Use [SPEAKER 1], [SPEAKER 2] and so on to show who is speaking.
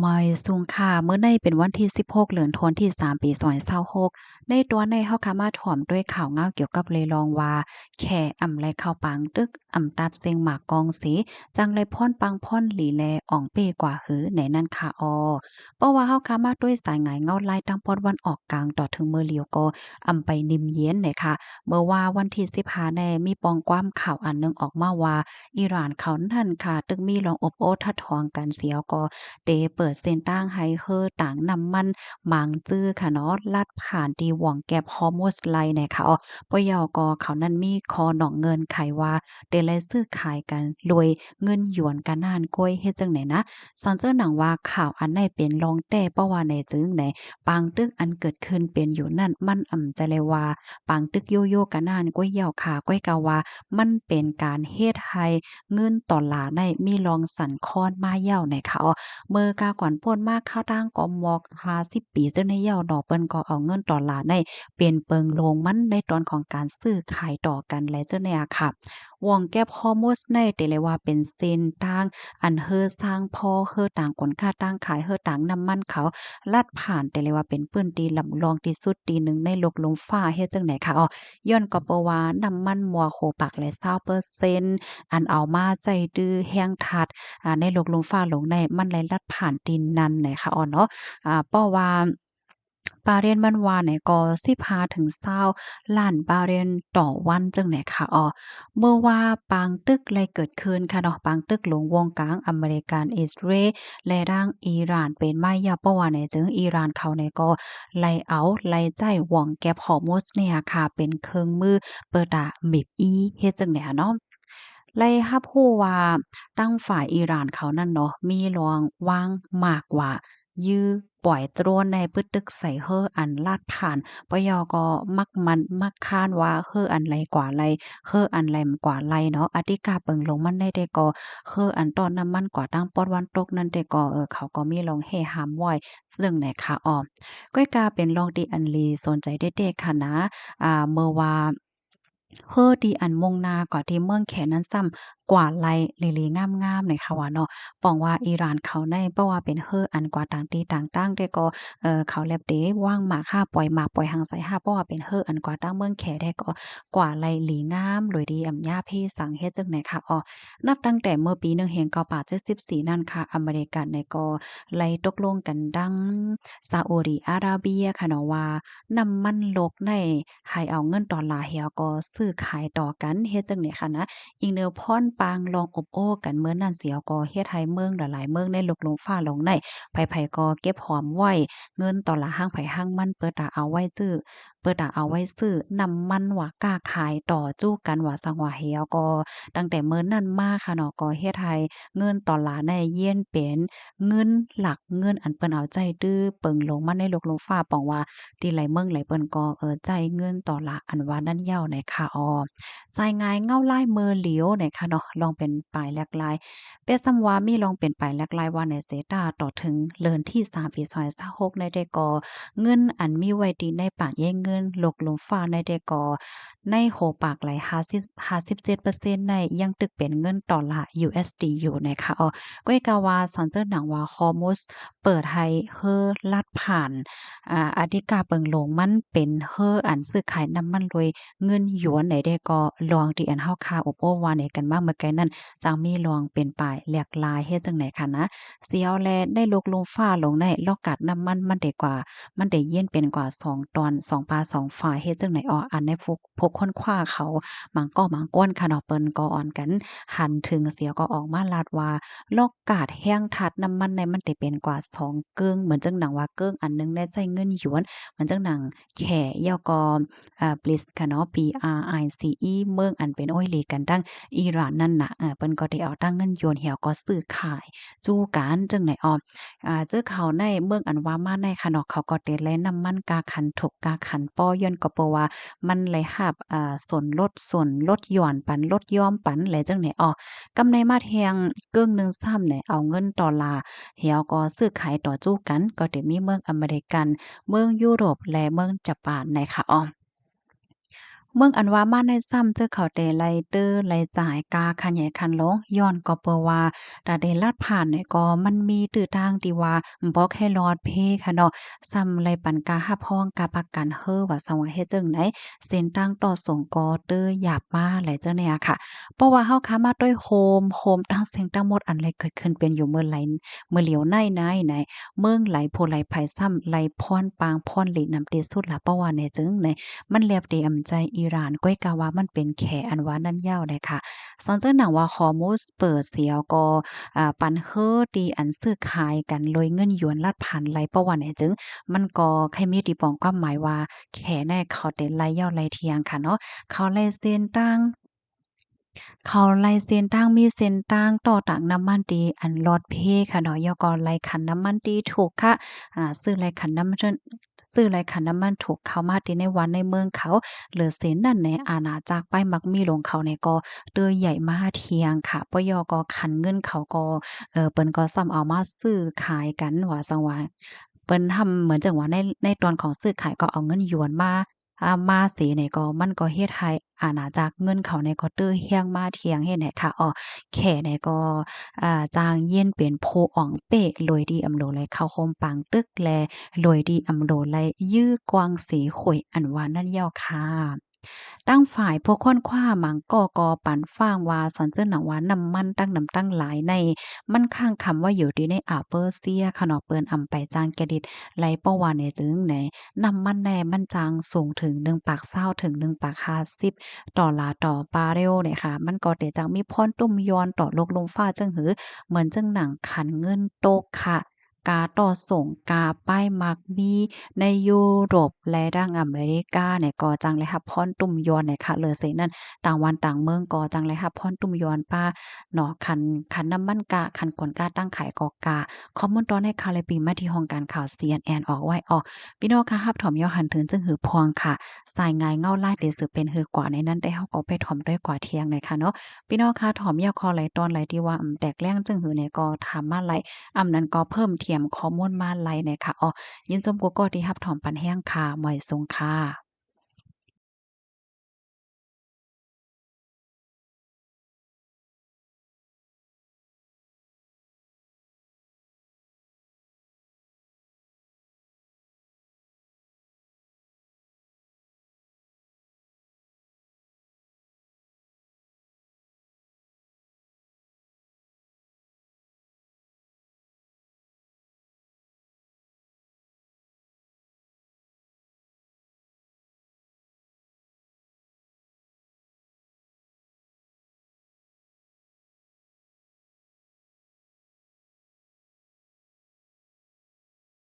[SPEAKER 1] ไม่สูงค่ะเมื่อในเป็นวันที่16เดือนธันวาคมที่3ปี2026ในตัวในเฮาค่ะมาถ่อมด้วยข่าวเงาเกี่ยวกับเลยลองว่าแค่อำไลข้าวปางตึกอำตับเสียงหมากกองสีจังไรพ่นปังพ่นหลีแลอ่องเป้กว่าหือในนั้นค่ะเพราะว่าเฮาค่ะมาด้วยสายหงายเงาลายตั้งปอดวันออกกลางต่อถึงเมื่อเหลียวก็อำไปนิมเย็นเนี่ยค่ะเมื่อว่าวันที่15แน่มีปองความข่าวอันนึงออกมาว่าอิหร่านเขานั่นค่ะตึกมีลองอบโอ้ทัดทองกันเสียวก็ เตเปิดเส้นตั้งให้เฮอต่างนำมันหมางจื้อค่ะเนาะลัดผ่านตีหว่องแก็บฮอร์โมสไลเนี่ยค่ะปยกเขานั้นมีคอหนองเงินไขว่าเตเลยซื้อขายกันรวยเงินหยวนกันนานก้อยเฮ็ดจังไหนนะสอนเจ้าหนังว่าข่าวอันไหนเป็นรองแต่เพราะว่าในจึงไหนปางตึกอันเกิดขึ้นเป็นอยู่นั่นมันใจเลยว่าปางตึกโยโย่กันนานก้อยเหยาขาก้อยกาว่ามันเป็นการเฮ็ดให้เงินต่อหลาในมีรองสั่นคอนมาเย่าในค่ะเมื่อกาก่อนป่นมากข้าวตั้งก็มอก50 ปีเจ้าในเย่าดอกเปิ้นก็เอาเงินดอลลาร์ในเป็นเปิงโลงมันในตอนของการซื้อขายต่อกันและเจ้าเนี่ยค่ะวงแก้บฮอร์โมสในแต่เลยว่าเป็นเส้นทางอันเฮอสร้างพอเฮอต่างคนค่าตั้งขายเฮอต่างน้ำมันเขาลัดผ่านแต่เลยว่าเป็นปื้นตีลำลองที่สุดตีหนึ่งในโลกลมฟ้าเฮ็ดจังไหนค่ะย้อนก็เพราะว่าน้ำมันมัวโคปักและ20%อันเอามาใจดื้อแห้งทัด ในโลกลมฟ้าหลงในมันไหลลัดผ่านดินนั้นไหนคะเนาะเพราะว่าบาเรนมันว่าเนี่ยก็15ถึง20ล้านบาเรนต่อวันจังไหนคะเมื่อว่าปางตึกไรเกิดขึ้นค่ะเนาะปางตึกหลวงวงกลางอเมริกันอิสราเอลและร่างอิหร่านเป็นไม้ยาเพราะว่าเนี่ยจึงอิหร่านเขาเนี่ยก็ไล่เอาไล่ใจหว่องแก็บฮอร์โมสเนี่ยค่ะเป็นเครื่องมือเปิดอะมิบอีเฮ็ดจังได๋อะเนาะ ไล่รับรู้ว่าตั้งฝ่ายอิหร่านเขานั่นเนาะมีรองว่างมากกว่ายื้อปล่อยโตรนในพฤตึกใส่เฮ่ออันลาดผ่านปยก็มักมันมักค้านว่าเฮ่ออันไรกว่าไรเฮ่ออันแรมกว่าไรเนาะอธิกาเปิงลงมันได้แต่ก็เฮ่ออันตอนน้ำมันกว่าตั้งปอดวันตกนั่นแต่ก็เขาก็มีลองเฮหามว้อยซึ่งไหนค่ะก้อยกาเป็นลองดีอันลีสนใจเด็ๆค่ะนะเมื่อว่า เฮอดีอันมงนาก่อที่เมืองแขนั้นซ้ำกว่าไลหลีๆงามๆเลยค่ะว่าเนาะป้องว่าอิหร่านเขาได้เพราะว่าเป็นเฮออันกว่าต่างที่ต่างตั้งแต่ก็เขาแลบเดว่างหมากค่าปล่อยหมากปล่อยหางใส่ห้าเพราะว่าเป็นเฮออันกว่าตั้งเมืองแขได้ก็กว่าไลหลีงามโดยดีอำญาเพสังเฮ็ดจังไหนค่ะนับตั้งแต่เมื่อปี1974นั่นค่ะอเมริกันเนี่ยก็ไล่ตกลงกันดังซาอุดิอาระเบียค่ะเนาะว่า น้ำมันโลกในให้เอาเงินดอลลาร์ให้เอาก็ซื้อขายต่อกันเฮ็ดจั่งใดคะนะอิงแนวพรปางลองอบโอ้กันมื้อนั้นสิเอาก็เฮ็ดให้เมืองหลายๆเมืองในโลกลงฟ้าโลงในไผๆก็เก็บหอมไว้เงินดอลลาร์ห้างไผห้างมันเปิดอะเอาไว้ซื้อเปิดอะเอาไว้ซื้อน้ำมันว่ากล้าขายต่อจู้กันว่าซังว่าเฮาก็ตั้งแต่มื้อนั้นมาค่ะเนาะก็เฮ็ดให้เงินดอลลาร์ในเยียนเป็นเงินหลักเงินอันเปิ้นเอาใจดื้อเปิงลงมาในโลกลงฟ้าปองว่า ที่ไหลเมืองไหลเปิ้นก็จ่ายเงินต่อละอันว่านั่นเหย้าในค่ะสายงายเงาลายมือเหลียวในค่ะเนาะลองเป็นปลายแลกลายเปรียบเสมว่ามีลองเป็นปลายแลกลายว่าในเซตาต่อถึงเลินที่3ปี2026ในได้ก่อเงินอันมีไว้ดีในปากแย่งเงินหลกหลุมฟ้าในได้ก่อในโหปากไหล57%ในยังตึกเป็นเงินดอลลาร์ USD อยู่นะคะก้อยกาวาสันเจิ้นหนังว่าฮอร์มุสเปิดให้เฮอลัดผ่าน อธิกาเปิงหลงมันเป็นเฮ่ออันซื้อขายน้ำมันรวยเงินหยวนไหนได้ก็ลองที่อันเฮาคาอบโอ้ว่าไหนกันบ้างเมื่อไกนั้นจังมีลองเป็นปลายแหลกลายเฮ็ดจังไหนคะนะเสียวแลได้ลกลงฟ้าลงในลอกกัดน้ำมันมันได้กว่ามันได้เย็นเป็นกว่า2ตอน2ปลา2ฝาเฮ็ดจังไหนอันในพกค้นคว้าเขาหมางก้อหมางก้นค่ะเนาะเปิ้นก็อ่อนกันหันถึงเสียวก็ออกมาลาดว่าลอกกาดแห้งทัดน้ำมันในมันได้เป็นกว่า2เกิงเหมือนจังหนังว่าเกิงอันหนึงได้ใจเงินหยวน มันจังหนังแขย่อก็Bliss ค่ะเนาะ BRICE เมืองอันเป็นโอ้อยหลีกันตั้งอิหร่านนั่นน่ะเปิ้นก็ได้เอาตั้งเงินหยวนเหี่ยวก็ซื้อขายจู้กันจังไหนเจอเขาในเมืองอันว่ามาในค่ะเนาะเขาก็ได้แลน้ำมันกาขันถกกาขันป้อย้อนก็เพราะว่ามันเลยรับส่วนลดหย่อนปันลดยอมปันแหละจังไหนกำไรมาแทงเกิ้งหนึ่งซ้ำเนี่ยเอาเงินดอลลาร์เหี่ยวก็ซื้อขายต่อจู้กันก็ได้มีเมืองอเมริกัน เมืองยุโรปและเมืองญี่ปุ่นนะคะ เมืองอันว่ามาในซ้ำเจ้าเขาแต่ไลเตอร์ไลจ่ายกาคันใหญ่คันลงย้อนก็เปอว่าตาเดลาดผ่านเนี่ยก็มันมีตื้อทางที่ว่าบอกให้รอดเพค่ะเนาะซ้ำไลปันกาหับพ้องกาประกันเฮ้อว่าสังว่าเฮ็ดจังไหนเส้นตั้งต่อส่งกอเตอร์หยาบมาหลายเจ้าเนี่ยค่ะเพราะว่าเฮาค้ามาด้วยโฮมตั้งเสียงตั้งหมดอันไรเกิดขึ้นเป็นอยู่เมื่อไหลเมื่อเหลียวไหนเมืองไหลโพไหลไผซ้ำไหลพรปางพรหลีนำเตสุดละเพราะว่าแน่จึงใน มันแลบเตอำใจอิหร่านก้อยกาว่ามันเป็นแขอันว่านั่นยาวเลยค่ะสอนเจ้าหนังว่าฮอร์มูสเปิดเสียวก็ปันเฮอตีอันซื้อขายกันโดยเงินหยวนลาดพันไหลประวันเนี่ยจึงมันก็ใครมีตีปองความหมายว่าแขแน่เขาเต็นไหลยาวไหลเทียงค่ะเนาะเขาไล่เส้นตั้ง เขาไล่เส้นทางมีเส้นทางต่อต่างน้ำมันดีอันลอดเพค่ะเนาะยก็ไล่คันน้ำมันดีถูกค่ะซื้อไล่คันน้ำมันซื้อไล่คันน้ำมันถูกเข้ามาที่ในวันในเมืองเขาเหลือเส้นนั่นในอาณาจักรไปมักมีลงเขาในก็เตอใหญ่มาเทียงค่ะปยก็คันเงินเขาก็เปิ้นก็ซ้ำเอามาซื้อขายกันว่าจังว่าเปิ้นทำเหมือนจังว่าในตอนของซื้อขายก็เอาเงินหยวนมาเสเนี่ยก็มันก็เฮ็ดให้อาณาจักรเงินเขาเนี่ยก็ตื้อเฮียงมาเทียงเฮ็ดให้ค่ะแขเนี่ยก็จางเย็นเป็นโพอ่องเป๊ะโลยดีอำโลไลเข้าโฮมปังตึกแลโลยดีอำโลไลยื้อกวางสีขุยอันว่านั่นยาวค่ะตั้งฝ่ายพวกค่อนขว้าหมังกอปันฟ้างว่าสันเจิ้นหนังว่าน้ำมันตั้งน้ำตั้งหลายในมันข้างคำว่าอยู่ดีในอาเปอร์เซียค่ะเนาะเปิ้นอำไปจางแกดิดไหลประว่าเนี่ยจึงไหน น้ำมันแน่มันจางสูงถึง1.20ถึง1.50ต่อลาต่อบาร์เรลเนี่ยค่ะมันก็เดี๋ยวจังมีพรตุ่มยอนต่อโลกลมฟ้าจังหือเหมือนจังหนังขันเงินตกค่ะกาต่อส่งกาป้ายมักมีในยุโรปและดังอเมริกาเนี่ยก็จังเลยค่ะพรตุ่มยอนเนี่ยค่ะเลยเสนั้นต่างวันต่างเมืองก็จังเลยค่ะพรตุ่มยอนป้าเนาะคันน้ำมันกะคันกวนกาตั้งขายกอกาข้อมูลตอนในคาเลปีมาที่ห้องการข่าว CNN ออกไว้พี่น้องค่ะรับถอมยอหันถึงจึงหือพวงค่ะสายงายเงาลายเดสือเป็นหือกว่าในนั้นได้เฮาก็ไปถอมด้วยกว่าเที่ยงเลยค่ะเนาะพี่น้องค่ะถอมยอคอไหลตอนไหลที่ว่าแตกแรงจึงหือเนี่ยก็ถามมาไหลนั้นก็เพิ่มเทียมข้อมูลมาไหลเนี่ยค่ะยินจมกูก็ที่รับถอมปันแห้งค่ะหมอยทรงค่ะ